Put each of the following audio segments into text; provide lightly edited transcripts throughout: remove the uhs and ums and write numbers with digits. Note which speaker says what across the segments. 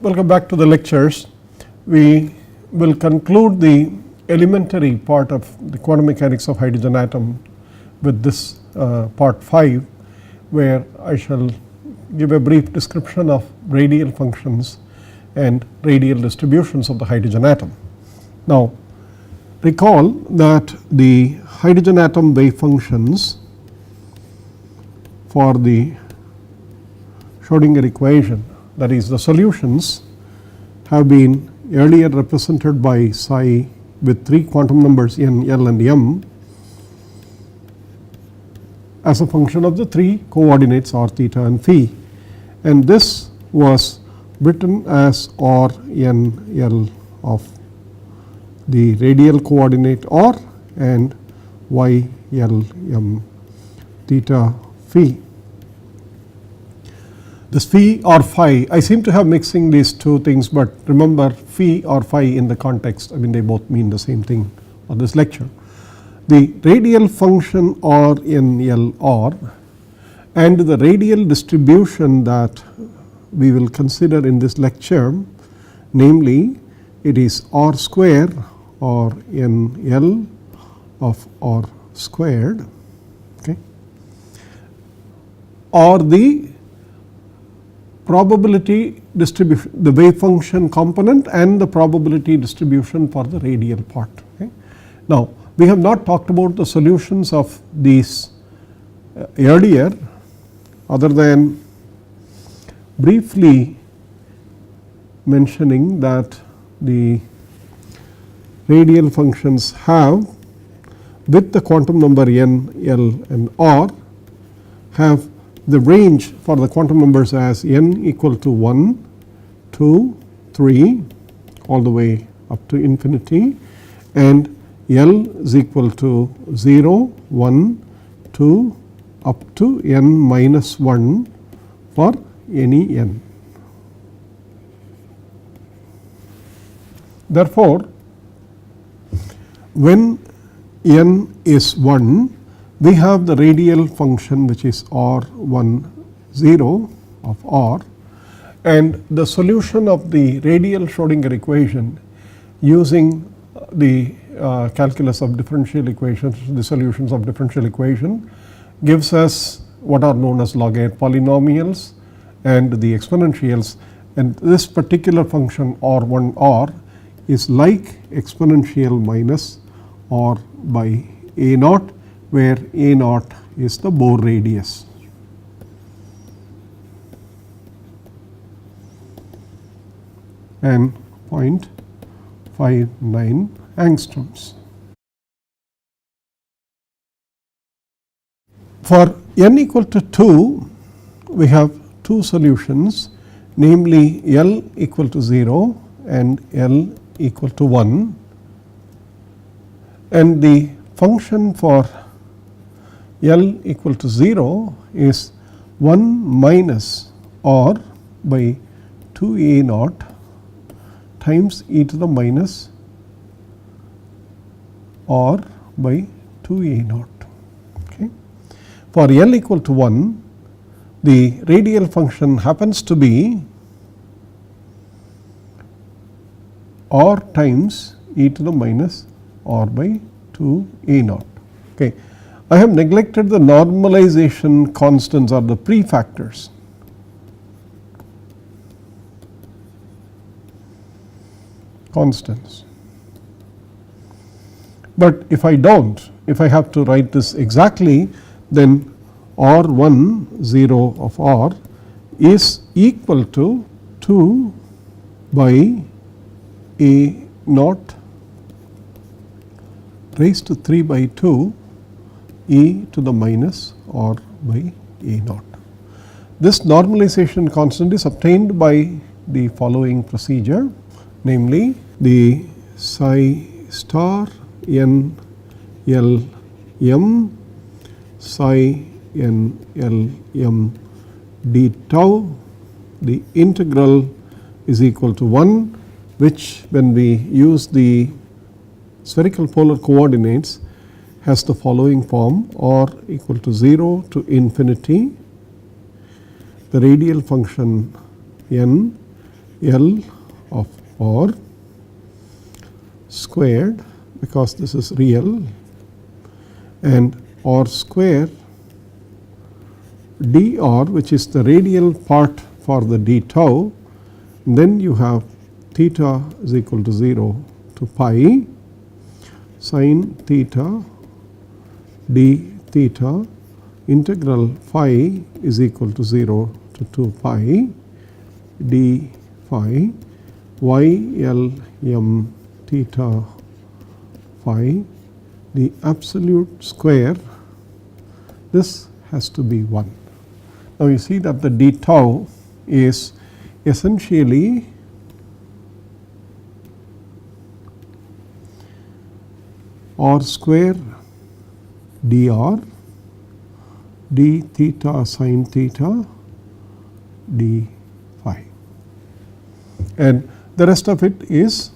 Speaker 1: Welcome back to the lectures. We will conclude the elementary part of the quantum mechanics of hydrogen atom with this part 5, where I shall give a brief description of radial functions and radial distributions of the hydrogen atom. Now recall that the hydrogen atom wave functions for the Schrodinger equation, that is the solutions, have been earlier represented by psi with 3 quantum numbers n, l and m as a function of the 3 coordinates r, theta and phi, and this was written as r n l of the radial coordinate r and y l m theta phi. This phi or phi, I seem to have mixing these two things, but remember phi or phi in the context, I mean they both mean the same thing for this lecture. The radial function r n l r and the radial distribution that we will consider in this lecture, namely it is r square or n l of r squared, okay, or the probability distribution, the wave function component and the probability distribution for the radial part. Okay. Now we have not talked about the solutions of these earlier, other than briefly mentioning that the radial functions have, with the quantum number n, l and r, have the range for the quantum numbers as n equal to 1, 2, 3 all the way up to infinity, and l is equal to 0, 1, 2 up to n minus 1 for any n. Therefore, when n is 1, we have the radial function which is r1 0 of r, and the solution of the radial Schrodinger equation using the calculus of differential equations, the solutions of differential equation, gives us what are known as log-r polynomials and the exponentials, and this particular function r1r is like exponential minus r by a naught, where a naught is the Bohr radius. And 0.59 angstroms. For n equal to 2, we have two solutions, namely l equal to 0 and l equal to 1, and the function for l equal to 0 is 1 minus r by 2 a naught times e to the minus r by 2 a naught. Okay. For l equal to 1, the radial function happens to be r times e to the minus r by 2 a naught. Okay. I have neglected the normalization constants or the prefactors. Constants. But if I don't, if I have to write this exactly, then r1 0 of r is equal to 2 by a naught raised to 3 by 2 e to the minus r by a naught. This normalization constant is obtained by the following procedure, namely the psi star n l m psi n l m d tau, the integral is equal to 1, which when we use the spherical polar coordinates has the following form: r equal to 0 to infinity, the radial function n L of R squared, because this is real, and R square dr, which is the radial part for the d tau. Then you have theta is equal to 0 to pi sin theta d theta integral phi is equal to 0 to 2 pi d phi y L m theta phi, the absolute square, this has to be 1. Now you see that the d tau is essentially r square dr d theta sin theta d phi, and the rest of it is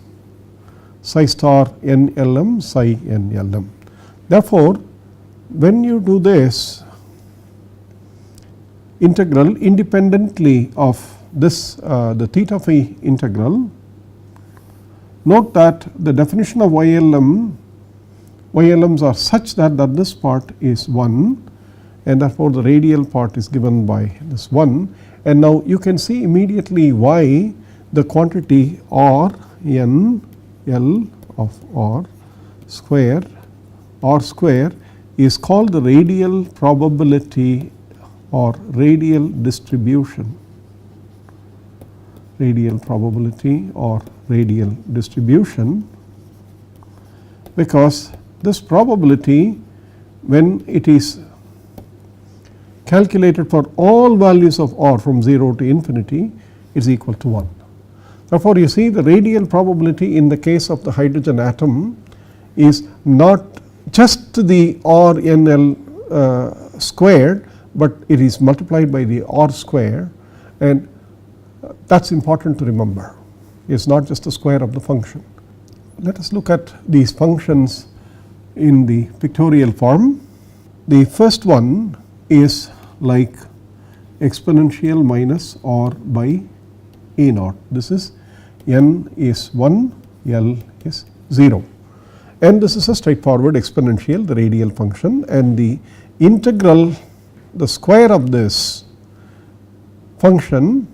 Speaker 1: psi star n Lm psi n Lm. Therefore, when you do this integral independently of this the theta phi integral, note that the definition of YLMs are such that this part is 1, and therefore the radial part is given by this 1, and now you can see immediately why the quantity R n L of R square is called the radial probability or radial distribution, because this probability, when it is calculated for all values of R from 0 to infinity, is equal to 1. Therefore, you see the radial probability in the case of the hydrogen atom is not just the R n L squared, but it is multiplied by the R square, and that is important to remember. It is not just the square of the function. Let us look at these functions in the pictorial form. The first one is like exponential minus R by A naught. This is n is 1, L is 0, and this is a straightforward exponential, the radial function, and the integral, the square of this function,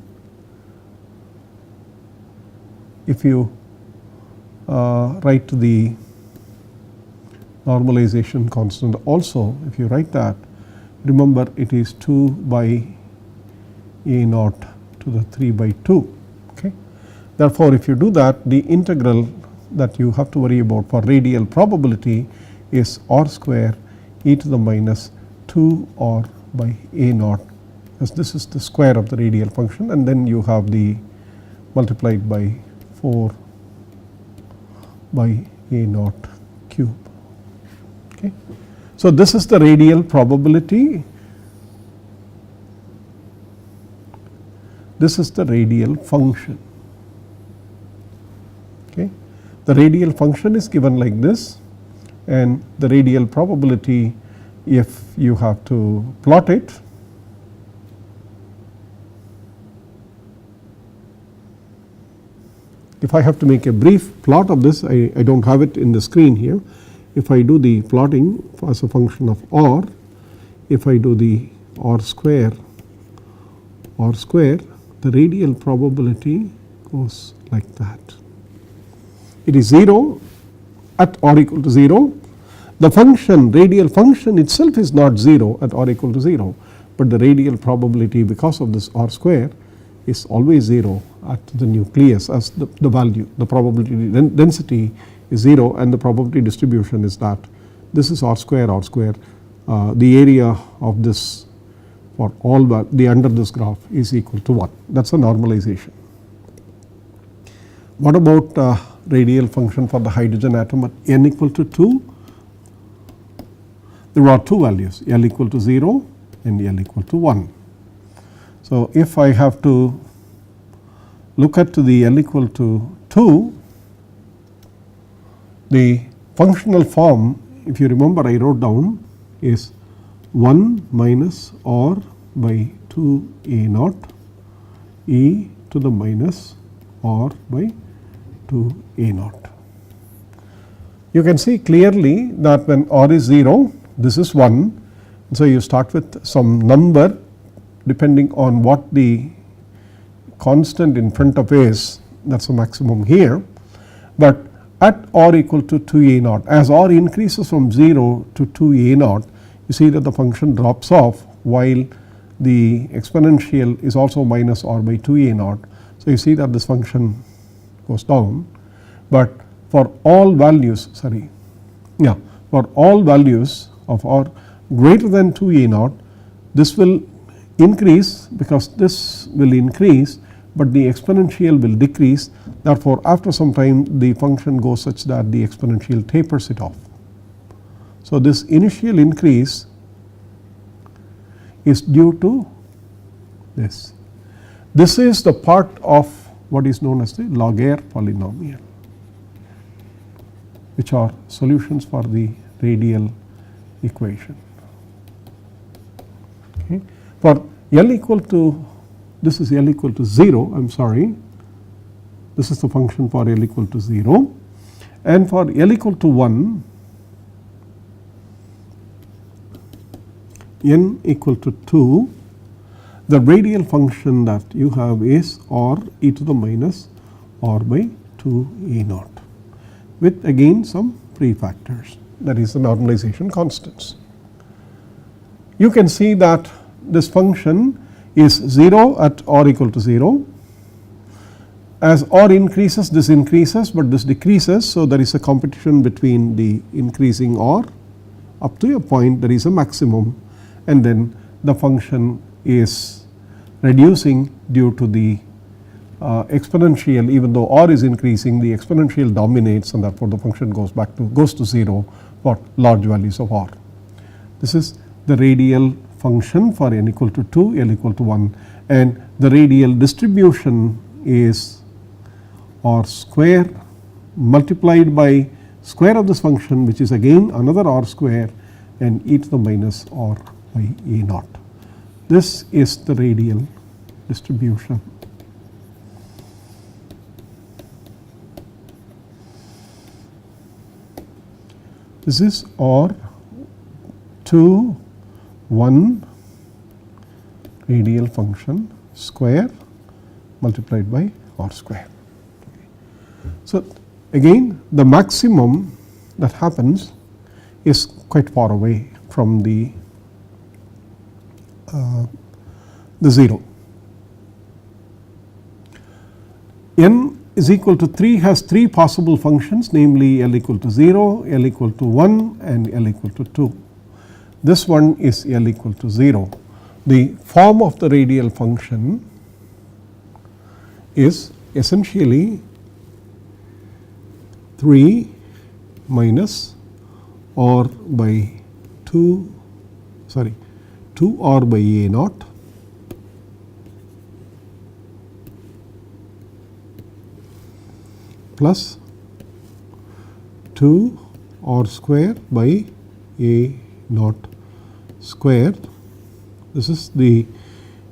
Speaker 1: if you write the normalization constant also, if you write that, remember it is 2 by A naught to the 3 by 2. Okay. Therefore, if you do that, the integral that you have to worry about for radial probability is R square e to the minus 2 R by A naught, as this is the square of the radial function, and then you have the multiplied by 4 by A naught cube. Okay. So, this is the radial probability, this is the radial function. Okay. The radial function is given like this, and the radial probability, if you have to plot it, if I have to make a brief plot of this, I do not have it in the screen here. If I do the plotting as a function of R, if I do the R square, the radial probability goes like that. It is 0 at or equal to 0. The function, radial function itself is not 0 at or equal to 0, but the radial probability, because of this R square, is always 0 at the nucleus, as the value, the probability density is 0, and the probability distribution is that this is R square, the area of this for all the under this graph is equal to 1. That is a normalization. What about radial function for the hydrogen atom at n equal to 2? There are two values, L equal to 0 and L equal to 1. So, if I have to look at the L equal to 2, the functional form, if you remember I wrote down, is 1 minus R by 2 A naught e to the minus r by 2 a naught. You can see clearly that when r is 0, this is 1. So, you start with some number depending on what the constant in front of is, that is the maximum here. But at r equal to 2 a naught, as r increases from 0 to 2 a naught, you see that the function drops off while the exponential is also minus r by 2 a naught. So, you see that this function goes down, but for all values for all values of r greater than 2 a naught, this will increase because this will increase, but the exponential will decrease. Therefore, after some time the function goes such that the exponential tapers it off. So, this initial increase is due to this. This is the part of what is known as the log-air polynomial, which are solutions for the radial equation. Okay. For L equal to, this is L equal to 0, I am sorry, this is the function for L equal to 0, and for L equal to 1, n equal to 2, the radial function that you have is r e to the minus r by 2 a naught, with again some prefactors, that is the normalization constants. You can see that this function is 0 at r equal to 0. As r increases, this increases, but this decreases. So, there is a competition between the increasing r up to a point there is a maximum, and then the function is reducing due to the exponential. Even though r is increasing, the exponential dominates, and therefore the function goes to 0 for large values of r. This is the radial function for n equal to 2, L equal to 1, and the radial distribution is r square multiplied by square of this function, which is again another r square, and e to the minus r by a naught. This is the radial distribution. This is r 2 1 radial function square multiplied by r square. So, again the maximum that happens is quite far away from the 0. N is equal to 3 has 3 possible functions, namely L equal to 0, L equal to 1, and L equal to 2. This one is L equal to 0. The form of the radial function is essentially 3 minus r by 2 r by a naught plus 2 r square by a naught squared. This is the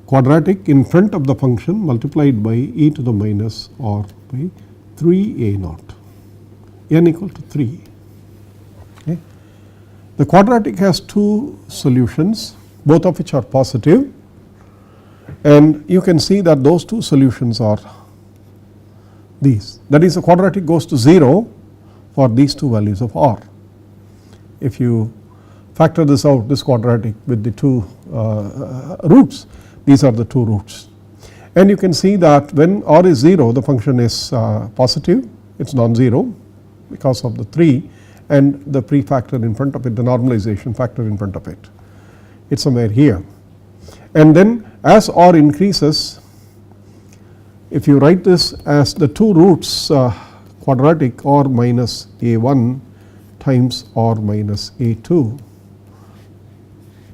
Speaker 1: quadratic in front of the function multiplied by e to the minus r by 3 a naught, n equal to 3. Okay. The quadratic has 2 solutions, both of which are positive, and you can see that those 2 solutions are these. That is, the quadratic goes to 0 for these 2 values of r. If you factor this out, this quadratic with the 2 roots, these are the 2 roots, and you can see that when r is 0, the function is positive, it is non-zero because of the 3 and the prefactor in front of it, the normalization factor in front of it, it is somewhere here. And then as r increases, if you write this as the 2 roots quadratic, r minus a1 times r minus a2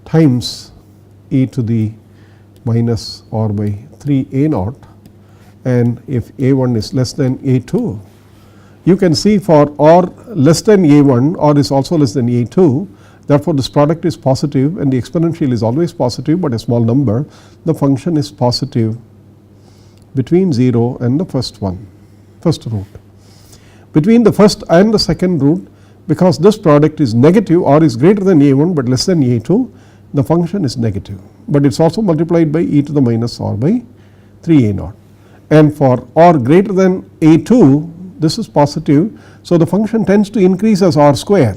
Speaker 1: times e to the minus r by 3 a naught, and if a1 is less than a2, you can see for r less than a1, r is also less than a2, therefore this product is positive and the exponential is always positive but a small number, the function is positive between 0 and the first root. Between the first and the second root, because this product is negative, or is greater than a1 but less than a2, the function is negative, but it is also multiplied by e to the minus r by 3a0. And for r greater than a2, this is positive, so the function tends to increase as r square.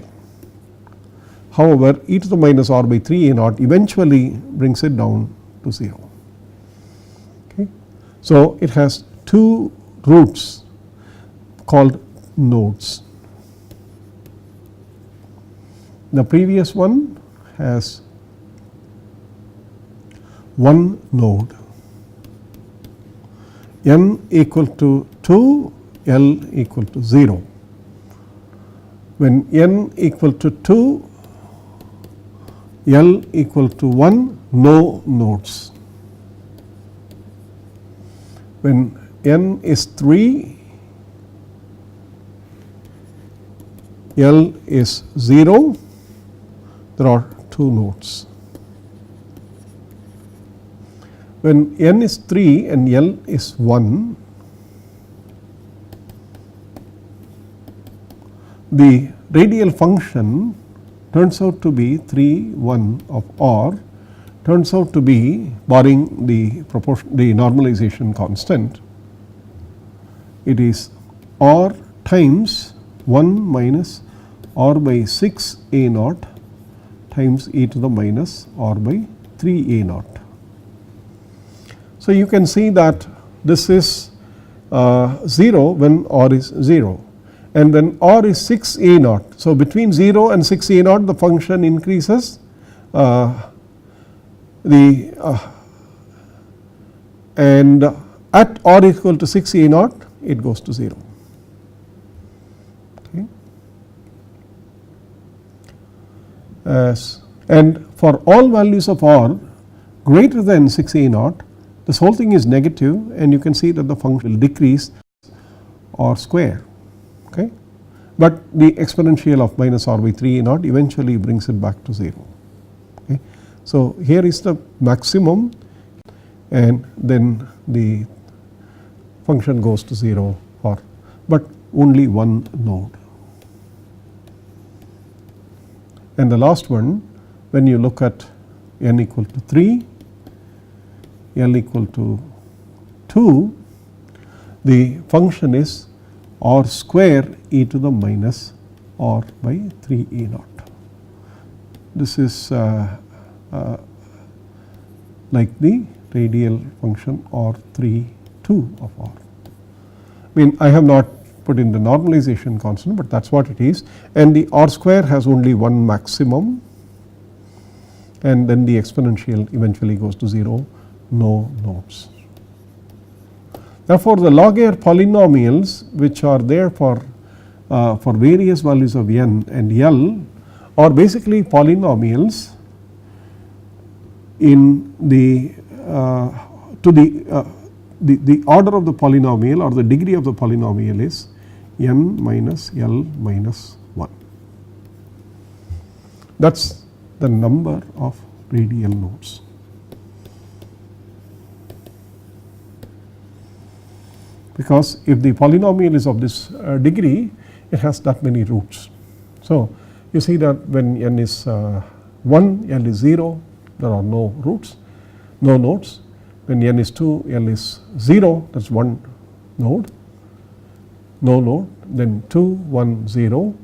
Speaker 1: However, e to the minus r by 3a0 eventually brings it down to 0. Okay. So it has two roots called nodes. The previous one has one node, n equal to 2, L equal to 0. When n equal to 2, L equal to 1, no nodes. When n is 3, L is 0, there are two nodes. When n is 3 and L is 1, the radial function turns out to be 3, 1 of r, turns out to be, barring the normalization constant, it is r times 1 minus r by 6 a0 times e to the minus r by 3 a0. So you can see that this is 0 when r is 0, and when r is 6 a0. So between 0 and 6 a0 the function increases, and at r equal to 6 a0 it goes to 0. Okay. And for all values of r greater than 6 a0, this whole thing is negative, and you can see that the function will decrease r square. Okay. But the exponential of minus r by 3 a0 eventually brings it back to 0. Okay. So here is the maximum, and then the function goes to 0 for, but only one node. And the last one, when you look at n equal to 3, L equal to 2, the function is r square e to the minus r by 3 a0. This is like the radial function r3 2 of r. I mean, I have not put in the normalization constant, but that is what it is, and the r square has only one maximum, and then the exponential eventually goes to 0, no nodes. Therefore, the log air polynomials which are there for various values of n and L are basically polynomials in the the order of the polynomial, or the degree of the polynomial, is n minus L minus 1. That is the number of radial nodes. Because if the polynomial is of this degree, it has that many roots. So you see that when n is 1, L is 0, there are no roots, no nodes. When n is 2, L is 0, that is one node, no node, then 2, 1, 0.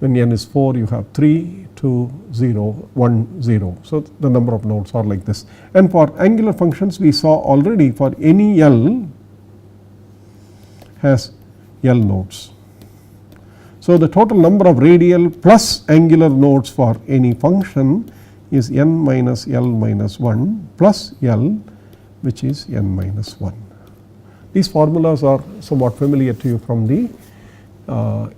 Speaker 1: When n is 4, you have 3, 2, 0, 1, 0. So the number of nodes are like this. And for angular functions, we saw already for any L has L nodes. So the total number of radial plus angular nodes for any function is n minus L minus 1 plus L, which is n minus 1. These formulas are somewhat familiar to you from the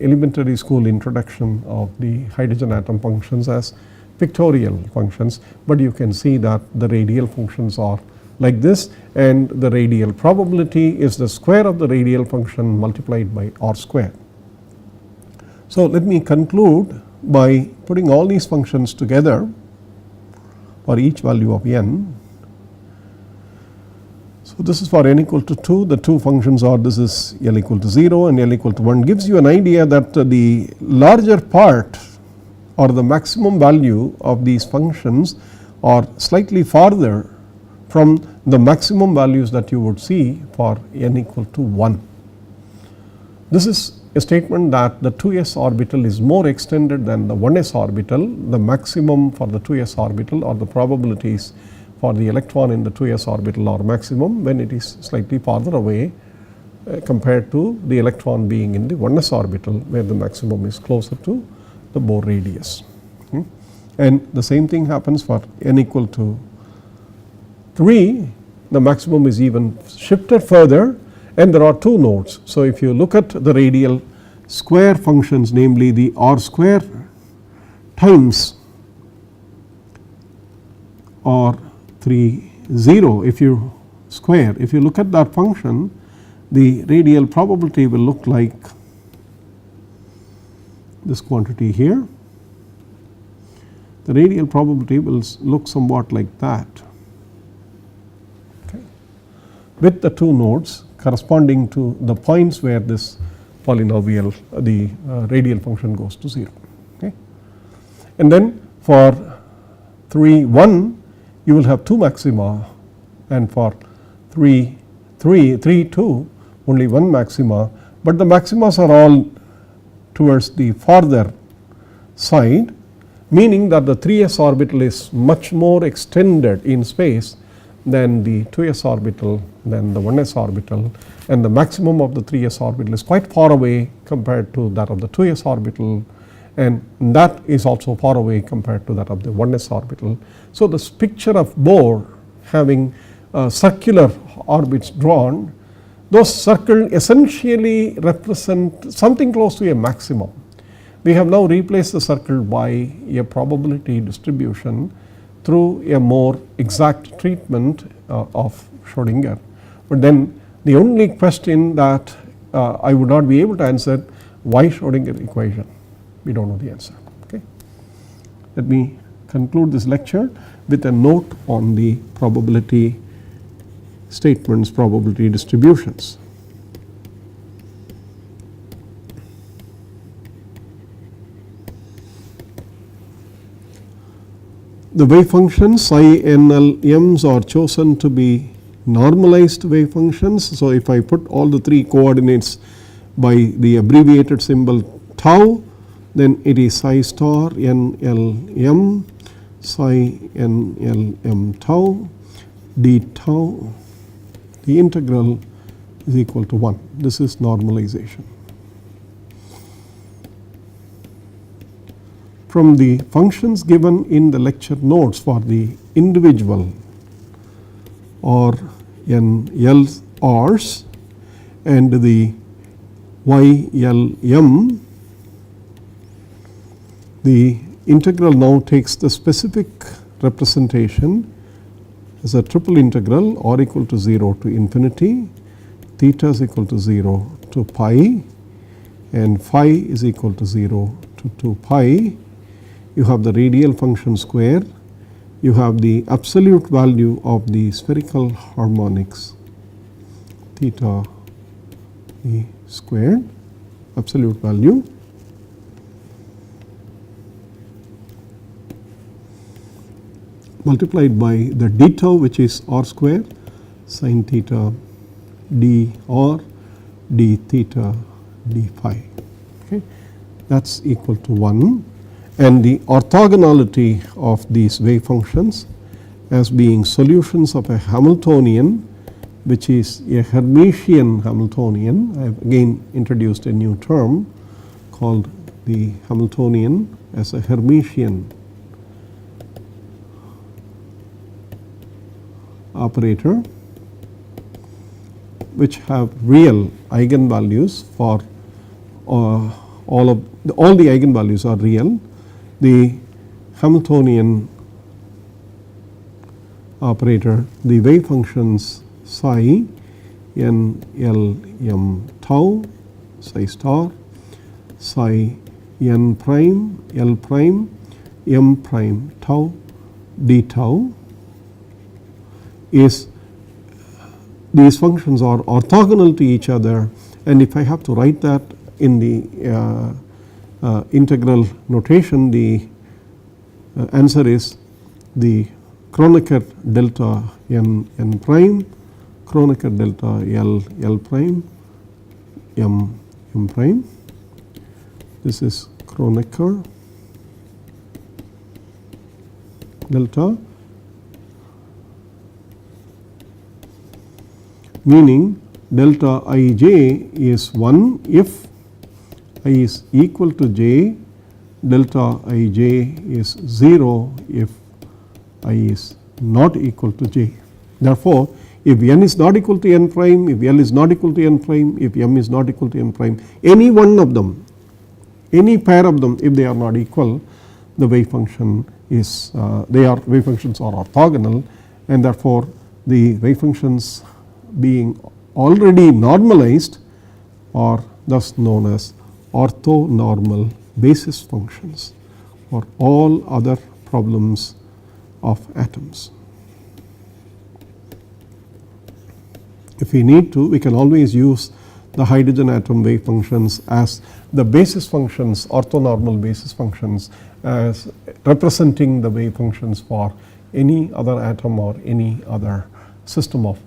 Speaker 1: elementary school introduction of the hydrogen atom functions as pictorial functions, but you can see that the radial functions are like this, and the radial probability is the square of the radial function multiplied by r square. So let me conclude by putting all these functions together for each value of n. So, this is for n equal to 2, the two functions are, this is L equal to 0 and L equal to 1, gives you an idea that the larger part or the maximum value of these functions are slightly farther from the maximum values that you would see for n equal to 1. This is a statement that the 2s orbital is more extended than the 1s orbital. The maximum for the 2s orbital or the probabilities for the electron in the 2s orbital are maximum when it is slightly farther away compared to the electron being in the 1s orbital, where the maximum is closer to the Bohr radius. And the same thing happens for n equal to 3, the maximum is even shifted further, and there are two nodes. So, if you look at the radial square functions, namely the r square times r3 0, if you square, if you look at that function, the radial probability will look like this quantity here. The radial probability will look somewhat like that, okay, with the two nodes corresponding to the points where this polynomial, the radial function goes to 0. Okay. And then for 3 1 you will have two maxima, and for 3 2 only one maxima, but the maximas are all towards the farther side, meaning that the 3s orbital is much more extended in space than the 2s orbital, than the 1s orbital, and the maximum of the 3s orbital is quite far away compared to that of the 2s orbital, and that is also far away compared to that of the 1s orbital. So, this picture of Bohr having circular orbits drawn, those circles essentially represent something close to a maximum. We have now replaced the circle by a probability distribution through a more exact treatment of Schrodinger. But then the only question that I would not be able to answer, why Schrodinger equation? We do not know the answer. Okay. Let me conclude this lecture with a note on the probability statements, probability distributions. The wave functions psi NLMs are chosen to be normalized wave functions. So, if I put all the three coordinates by the abbreviated symbol tau, then it is psi star NLM, psi NLM tau, d tau, the integral is equal to 1. This is normalization. From the functions given in the lecture notes for the individual or L R's and the YLM, the integral now takes the specific representation as a triple integral r equal to 0 to infinity, theta is equal to 0 to pi, and phi is equal to 0 to 2 pi. You have the radial function square, you have the absolute value of the spherical harmonics theta e squared, absolute value, multiplied by the d tau, which is r square sin theta d r d theta d phi. Okay. That is equal to 1. And the orthogonality of these wave functions as being solutions of a Hamiltonian, which is a Hermitian Hamiltonian. I have again introduced a new term called the Hamiltonian as a Hermitian operator, which have real eigenvalues for all the eigenvalues are real. The Hamiltonian operator, the wave functions psi n L m tau, psi star, psi n prime L prime m prime tau d tau is these functions are orthogonal to each other, and if I have to write that in the integral notation, the answer is the Kronecker delta n prime, Kronecker delta l prime, m prime. This is Kronecker delta, meaning delta ij is 1 if I is equal to j, delta ij is 0 if I is not equal to j. Therefore, if n is not equal to n prime, if l is not equal to n prime, if m is not equal to n prime, any one of them, any pair of them, if they are not equal, the wave function is wave functions are orthogonal, and therefore the wave functions being already normalized are thus known as orthonormal basis functions for all other problems of atoms. If we need to, we can always use the hydrogen atom wave functions as the basis functions, orthonormal basis functions, as representing the wave functions for any other atom or any other system of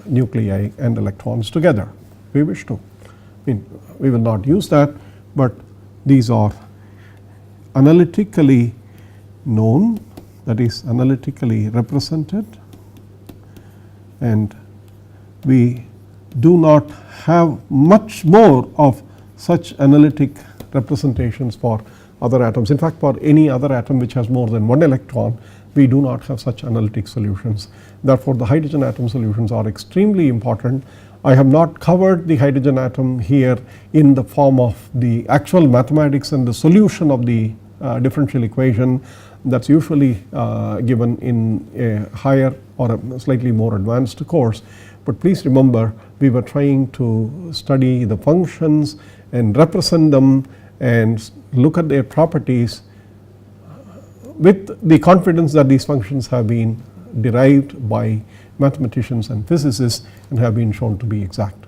Speaker 1: nuclei and electrons together. We wish to. I mean, we will not use that, but these are analytically known, that is analytically represented, and we do not have much more of such analytic representations for other atoms. In fact, for any other atom which has more than one electron, we do not have such analytic solutions. Therefore, the hydrogen atom solutions are extremely important. I have not covered the hydrogen atom here in the form of the actual mathematics and the solution of the differential equation that is usually given in a higher or a slightly more advanced course. But please remember, we were trying to study the functions and represent them and look at their properties with the confidence that these functions have been derived by mathematicians and physicists and have been shown to be exact.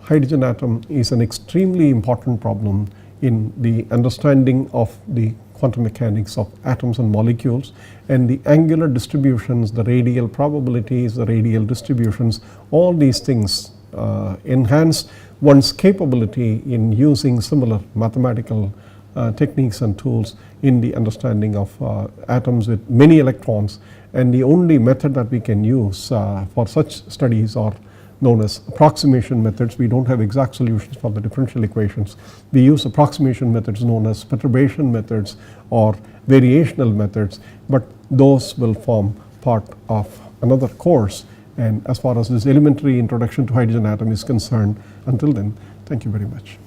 Speaker 1: Hydrogen atom is an extremely important problem in the understanding of the quantum mechanics of atoms and molecules, and the angular distributions, the radial probabilities, the radial distributions, all these things enhance one's capability in using similar mathematical techniques and tools in the understanding of atoms with many electrons, and the only method that we can use for such studies are known as approximation methods. We do not have exact solutions for the differential equations. We use approximation methods known as perturbation methods or variational methods, but those will form part of another course. And as far as this elementary introduction to hydrogen atom is concerned, until then, thank you very much.